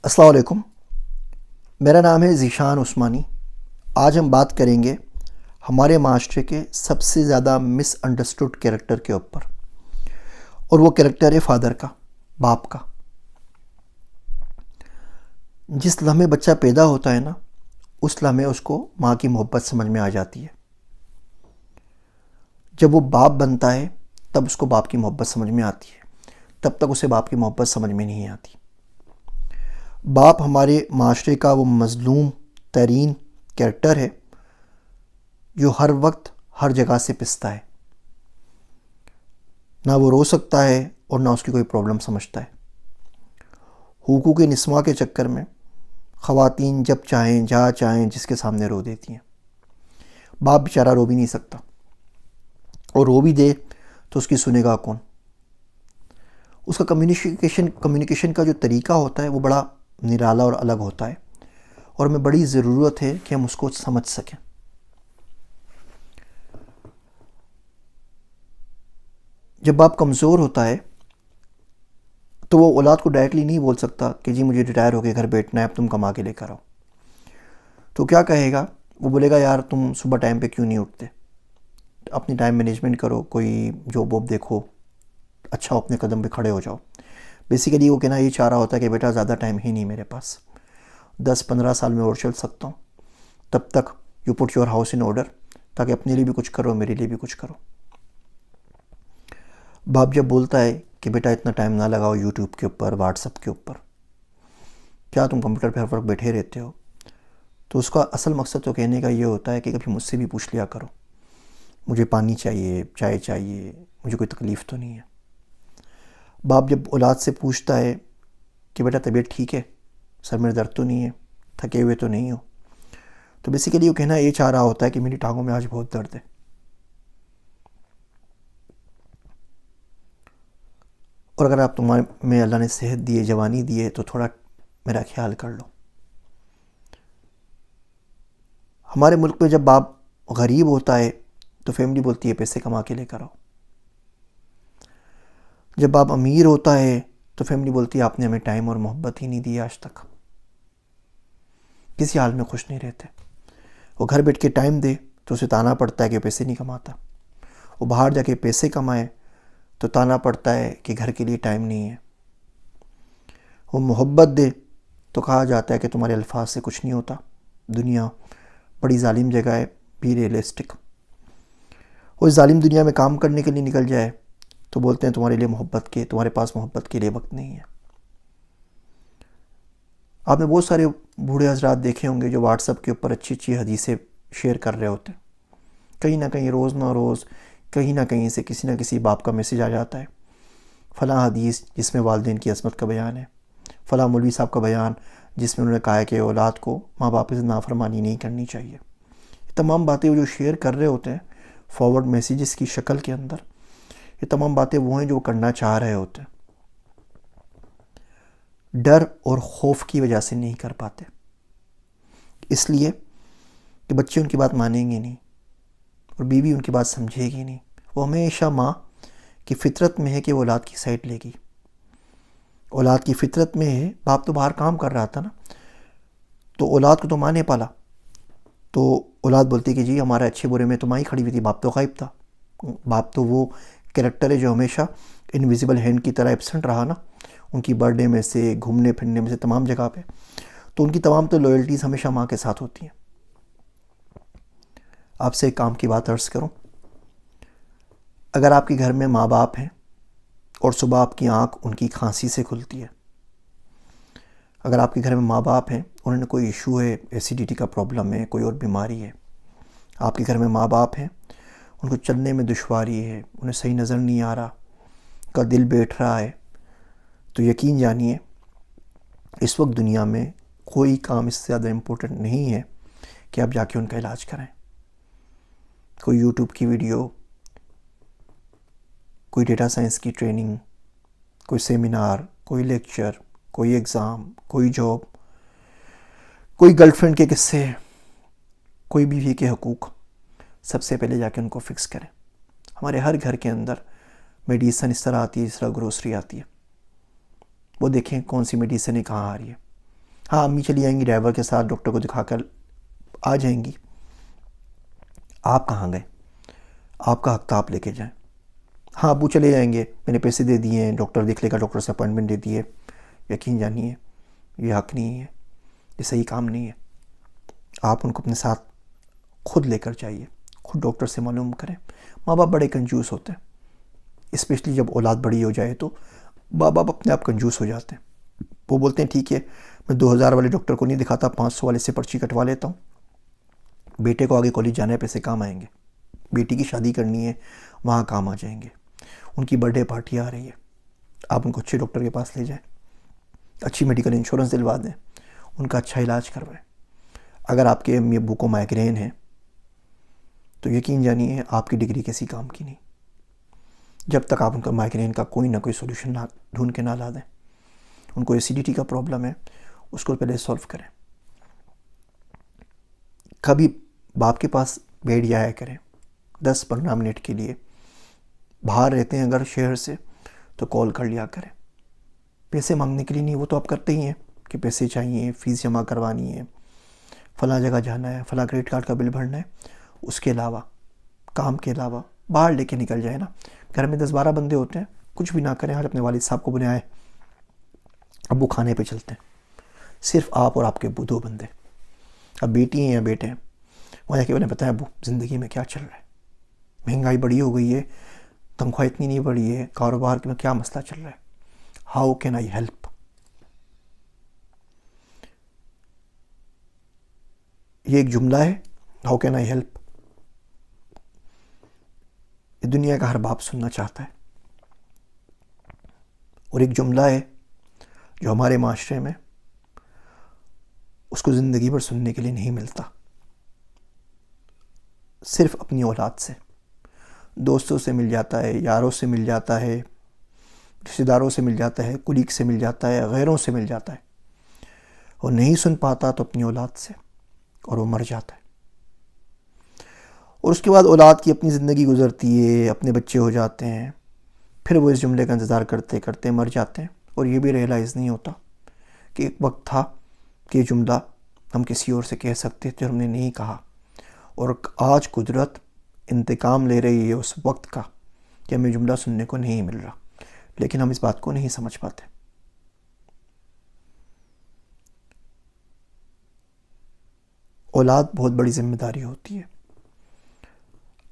السلام علیکم، میرا نام ہے ذیشان عثمانی۔ آج ہم بات کریں گے ہمارے معاشرے کے سب سے زیادہ مس انڈرسٹوڈ کیریکٹر کے اوپر، اور وہ کیریکٹر ہے فادر کا، باپ کا۔ جس لمحے بچہ پیدا ہوتا ہے نا، اس لمحے اس کو ماں کی محبت سمجھ میں آ جاتی ہے۔ جب وہ باپ بنتا ہے تب اس کو باپ کی محبت سمجھ میں آتی ہے، تب تک اسے باپ کی محبت سمجھ میں نہیں آتی۔ باپ ہمارے معاشرے کا وہ مظلوم ترین کیریکٹر ہے جو ہر وقت ہر جگہ سے پستا ہے۔ نہ وہ رو سکتا ہے اور نہ اس کی کوئی پرابلم سمجھتا ہے۔ حقوق نسواں کے چکر میں خواتین جب چاہیں جہاں چاہیں جس کے سامنے رو دیتی ہیں۔ باپ بیچارہ رو بھی نہیں سکتا، اور رو بھی دے تو اس کی سنے گا کون؟ اس کا کمیونیکیشن کا جو طریقہ ہوتا ہے وہ بڑا نرالا اور الگ ہوتا ہے، اور ہمیں بڑی ضرورت ہے کہ ہم اس کو سمجھ سکیں۔ جب باپ کمزور ہوتا ہے تو وہ اولاد کو ڈائریکٹلی نہیں بول سکتا کہ جی مجھے ریٹائر ہو کے گھر بیٹھنا ہے، اب تم کما کے لے کر آؤ۔ تو کیا کہے گا؟ وہ بولے گا یار تم صبح ٹائم پہ کیوں نہیں اٹھتے، اپنی ٹائم مینجمنٹ کرو، کوئی جاب واب دیکھو، اچھا اپنے قدم پہ کھڑے ہو جاؤ۔ بیسیکلی وہ کہنا یہ چاہ رہا ہوتا ہے کہ بیٹا زیادہ ٹائم ہی نہیں میرے پاس، 10-15 سال میں اور چل سکتا ہوں، تب تک you put your house in order, تاکہ اپنے لیے بھی کچھ کرو، میرے لیے بھی کچھ کرو۔ باپ جب بولتا ہے کہ بیٹا اتنا ٹائم نہ لگاؤ یوٹیوب کے اوپر، واٹس ایپ کے اوپر، کیا تم کمپیوٹر پہ ہر وقت بیٹھے رہتے ہو، تو اس کا اصل مقصد تو کہنے کا یہ ہوتا ہے کہ کبھی مجھ سے بھی پوچھ لیا کرو، مجھے پانی چاہیے، چائے چاہیے، مجھے کوئی تکلیف تو نہیں ہے۔ باپ جب اولاد سے پوچھتا ہے کہ بیٹا طبیعت ٹھیک ہے، سر میں درد تو نہیں ہے، تھکے ہوئے تو نہیں ہو، تو بیسیکلی وہ کہنا یہ چاہ رہا ہوتا ہے کہ میری ٹانگوں میں آج بہت درد ہے۔ اور اگر آپ تمہارے میں اللہ نے صحت دی ہے، جوانی دی ہے، تو تھوڑا میرا خیال کر لو۔ ہمارے ملک میں جب باپ غریب ہوتا ہے تو فیملی بولتی ہے پیسے کما کے لے کر آؤ۔ جب باپ امیر ہوتا ہے تو فیملی بولتی ہے آپ نے ہمیں ٹائم اور محبت ہی نہیں دی آج تک، کسی حال میں خوش نہیں رہتے۔ وہ گھر بیٹھ کے ٹائم دے تو اسے تانا پڑتا ہے کہ وہ پیسے نہیں کماتا، وہ باہر جا کے پیسے کمائے تو تانا پڑتا ہے کہ گھر کے لیے ٹائم نہیں ہے۔ وہ محبت دے تو کہا جاتا ہے کہ تمہارے الفاظ سے کچھ نہیں ہوتا، دنیا بڑی ظالم جگہ ہے، بی ریئلسٹک۔ وہ اس ظالم دنیا میں کام کرنے کے لیے نکل جائے تو بولتے ہیں تمہارے پاس محبت کے لیے وقت نہیں ہے۔ آپ نے بہت سارے بوڑھے حضرات دیکھے ہوں گے جو واٹس ایپ کے اوپر اچھی اچھی حدیثیں شیئر کر رہے ہوتے ہیں۔ کہیں نہ کہیں روز نہ روز کہیں نہ کہیں سے کسی نہ کسی باپ کا میسیج آ جاتا ہے، فلاں حدیث جس میں والدین کی عظمت کا بیان ہے، فلاں مولوی صاحب کا بیان جس میں انہوں نے کہا ہے کہ اولاد کو ماں باپ سے نافرمانی نہیں کرنی چاہیے۔ یہ تمام باتیں وہ جو شیئر کر رہے ہوتے ہیں فارورڈ میسیجز کی شکل کے اندر، یہ تمام باتیں وہ ہیں جو وہ کرنا چاہ رہے ہوتے ہیں، ڈر اور خوف کی وجہ سے نہیں کر پاتے، اس لیے کہ بچے ان کی بات مانیں گے نہیں اور بیوی ان کی بات سمجھے گی نہیں۔ وہ ہمیشہ ماں کی فطرت میں ہے کہ وہ اولاد کی سائڈ لے گی، اولاد کی فطرت میں ہے۔ باپ تو باہر کام کر رہا تھا نا، تو اولاد کو تو ماں نے پالا، تو اولاد بولتی کہ جی ہمارے اچھے برے میں تو ماں ہی کھڑی ہوئی تھی، باپ تو غائب تھا۔ باپ تو وہ کریکٹر ہے جو ہمیشہ انویزیبل ہینڈ کی طرح ایبسنٹ رہا نا، ان کی برتھ ڈے میں سے، گھومنے پھرنے میں سے، تمام جگہ پہ، تو ان کی تمام تو لائلٹیز ہمیشہ ماں کے ساتھ ہوتی ہیں۔ آپ سے ایک کام کی بات عرض کروں، اگر آپ کے گھر میں ماں باپ ہیں اور صبح آپ کی آنکھ ان کی کھانسی سے کھلتی ہے، اگر آپ کے گھر میں ماں باپ ہیں، انہوں نے کوئی ایشو ہے، ایسیڈیٹی کا پرابلم ہے، کوئی اور بیماری ہے، آپ کے گھر میں ماں باپ ہیں، ان کو چلنے میں دشواری ہے، انہیں صحیح نظر نہیں آ رہا، ان کا دل بیٹھ رہا ہے، تو یقین جانیے اس وقت دنیا میں کوئی کام اس سے زیادہ امپورٹنٹ نہیں ہے کہ آپ جا کے ان کا علاج کریں۔ کوئی یوٹیوب کی ویڈیو، کوئی ڈیٹا سائنس کی ٹریننگ، کوئی سیمینار، کوئی لیکچر، کوئی ایگزام، کوئی جاب، کوئی گرل فرینڈ کے قصے، کوئی بیوی کے حقوق، سب سے پہلے جا کے ان کو فکس کریں۔ ہمارے ہر گھر کے اندر میڈیسن اس طرح آتی ہے جس طرح گروسری آتی ہے، وہ دیکھیں کون سی میڈیسن کہاں آ رہی ہے۔ ہاں امی چلی جائیں گی ڈرائیور کے ساتھ، ڈاکٹر کو دکھا کر آ جائیں گی. آپ کہاں گئے؟ آپ کا حق تھا آپ لے کے جائیں. ہاں ابو چلے جائیں گے، میں نے پیسے دے دیے ہیں، ڈاکٹر دیکھ لے گا، ڈاکٹر سے اپوائنٹمنٹ دے دی ہے. یقین جانیے یہ حق نہیں ہے، یہ صحیح کام نہیں ہے. آپ ان کو اپنے ساتھ خود لے کر جائیے، خود ڈاکٹر سے معلوم کریں. ماں باپ بڑے کنجوس ہوتے ہیں، اسپیشلی جب اولاد بڑی ہو جائے تو ماں باپ اپنے آپ کنجوس ہو جاتے ہیں. وہ بولتے ہیں ٹھیک ہے میں 2000 والے ڈاکٹر کو نہیں دکھاتا، 500 والے سے پرچی کٹوا لیتا ہوں. بیٹے کو آگے کالج جانا ہے، پیسے کام آئیں گے. بیٹی کی شادی کرنی ہے، وہاں کام آ جائیں گے. ان کی برتھ ڈے پارٹی آ رہی ہے، آپ ان کو اچھے ڈاکٹر کے پاس لے جائیں، اچھی میڈیکل انشورنس دلوا دیں، ان کا اچھا علاج کروائیں. اگر آپ کے امی ابو کو مائگرین ہے تو یقین جانیے آپ کی ڈگری کسی کام کی نہیں، جب تک آپ ان کا مائگرین کا کوئی نہ کوئی سولوشن نہ ڈھونڈ کے نہ لا دیں. ان کو ایسیڈیٹی کا پرابلم ہے، اس کو پہلے سولو کریں. کبھی باپ کے پاس بیٹھ جایا کریں 10-15 منٹ کے لیے. باہر رہتے ہیں اگر شہر سے تو کال کر لیا کریں. پیسے مانگنے کے لیے نہیں، وہ تو آپ کرتے ہی ہیں کہ پیسے چاہیے، فیس جمع کروانی ہے، فلاں جگہ جانا ہے، فلاں کریڈٹ کارڈ کا بل بھرنا ہے. اس کے علاوہ کام کے علاوہ باہر لے کے نکل جائے نا. گھر میں 10-12 بندے ہوتے ہیں، کچھ بھی نہ کریں. آج اپنے والد صاحب کو بنائیں، ابو کھانے پہ چلتے ہیں، صرف آپ اور آپ کے ابو 2 بندے. اب بیٹی ہیں یا بیٹے ہیں، وہاں جا کے انہیں پتہ ہے ابو زندگی میں کیا چل رہا ہے، مہنگائی بڑی ہو گئی ہے، تنخواہ اتنی نہیں بڑھی ہے، کاروبار میں کیا مسئلہ چل رہا ہے، ہاؤ کین آئی ہیلپ. یہ ایک جملہ ہے، ہاؤ کین آئی ہیلپ. یہ دنیا کا ہر باپ سننا چاہتا ہے. اور ایک جملہ ہے جو ہمارے معاشرے میں اس کو زندگی بھر سننے کے لیے نہیں ملتا. صرف اپنی اولاد سے، دوستوں سے مل جاتا ہے، یاروں سے مل جاتا ہے، رشتہ داروں سے مل جاتا ہے، کولیگ سے مل جاتا ہے، غیروں سے مل جاتا ہے. اور نہیں سن پاتا تو اپنی اولاد سے، اور وہ مر جاتا ہے. اور اس کے بعد اولاد کی اپنی زندگی گزرتی ہے، اپنے بچے ہو جاتے ہیں، پھر وہ اس جملے کا انتظار کرتے کرتے مر جاتے ہیں. اور یہ بھی ریئلائز نہیں ہوتا کہ ایک وقت تھا کہ یہ جملہ ہم کسی اور سے کہہ سکتے تھے، ہم نے نہیں کہا. اور آج قدرت انتقام لے رہی ہے اس وقت کا کہ ہمیں جملہ سننے کو نہیں مل رہا، لیکن ہم اس بات کو نہیں سمجھ پاتے. اولاد بہت بڑی ذمہ داری ہوتی ہے.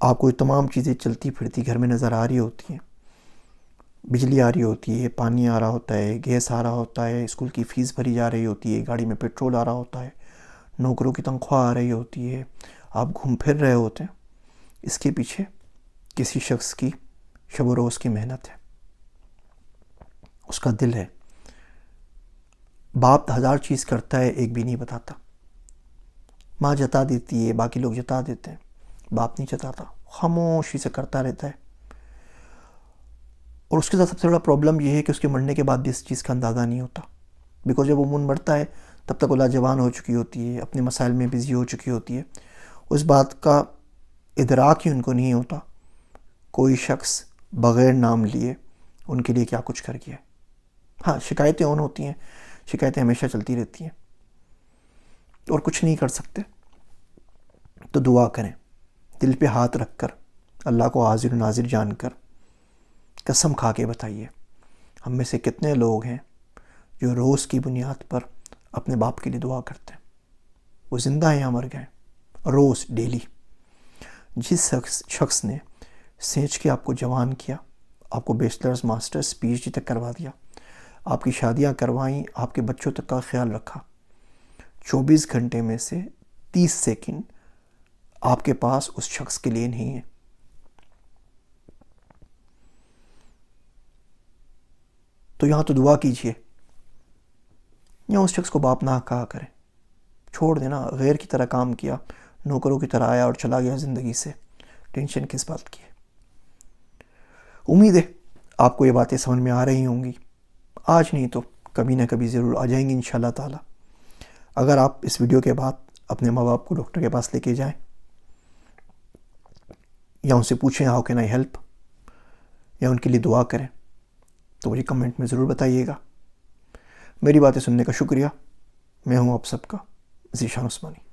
آپ کو یہ تمام چیزیں چلتی پھرتی گھر میں نظر آ رہی ہوتی ہیں، بجلی آ رہی ہوتی ہے، پانی آ رہا ہوتا ہے، گیس آ رہا ہوتا ہے، اسکول کی فیس بھری جا رہی ہوتی ہے، گاڑی میں پیٹرول آ رہا ہوتا ہے، نوکروں کی تنخواہ آ رہی ہوتی ہے، آپ گھوم پھر رہے ہوتے ہیں. اس کے پیچھے کسی شخص کی شب و روز کی محنت ہے، اس کا دل ہے. باپ 1000 چیز کرتا ہے، ایک بھی نہیں بتاتا. ماں جتا دیتی ہے، باقی لوگ جتا دیتے ہیں، باپ نہیں جتاتا، خاموشی سے کرتا رہتا ہے. اور اس کے ساتھ سب سے بڑا پرابلم یہ ہے کہ اس کے مرنے کے بعد بھی اس چیز کا اندازہ نہیں ہوتا. بیکاز جب وہ مرتا ہے تب تک اولاد جوان ہو چکی ہوتی ہے، اپنے مسائل میں بزی ہو چکی ہوتی ہے. اس بات کا ادراک ہی ان کو نہیں ہوتا کوئی شخص بغیر نام لیے ان کے لیے کیا کچھ کر گیا. ہاں شکایتیں اون ہوتی ہیں، شکایتیں ہمیشہ چلتی رہتی ہیں، اور کچھ نہیں کر سکتے. تو دعا کریں، دل پہ ہاتھ رکھ کر، اللہ کو حاضر و ناظر جان کر قسم کھا کے بتائیے ہم میں سے کتنے لوگ ہیں جو روز کی بنیاد پر اپنے باپ کے لیے دعا کرتے ہیں. وہ زندہ ہیں یا مر گئے، روز ڈیلی. جس شخص نے سینچ کے آپ کو جوان کیا، آپ کو bachelors masters P H D تک کروا دیا، آپ کی شادیاں کروائیں، آپ کے بچوں تک کا خیال رکھا، 24 گھنٹے میں سے 30 سیکنڈ آپ کے پاس اس شخص کے لیے نہیں ہے. تو یہاں تو دعا کیجئے، یا اس شخص کو باپ نہ کہا کریں، چھوڑ دینا. غیر کی طرح کام کیا، نوکروں کی طرح آیا اور چلا گیا زندگی سے، ٹینشن کس بات کی ہے. امید ہے آپ کو یہ باتیں سمجھ میں آ رہی ہوں گی. آج نہیں تو کبھی نہ کبھی ضرور آ جائیں گی انشاءاللہ تعالی. اگر آپ اس ویڈیو کے بعد اپنے ماں باپ کو ڈاکٹر کے پاس لے کے جائیں، یا ان سے پوچھیں ہاؤ کین آئی ہیلپ، یا ان کے لیے دعا کریں، تو مجھے کمنٹ میں ضرور بتائیے گا. میری باتیں سننے کا شکریہ. میں ہوں آپ سب کا ذیشان عثمانی۔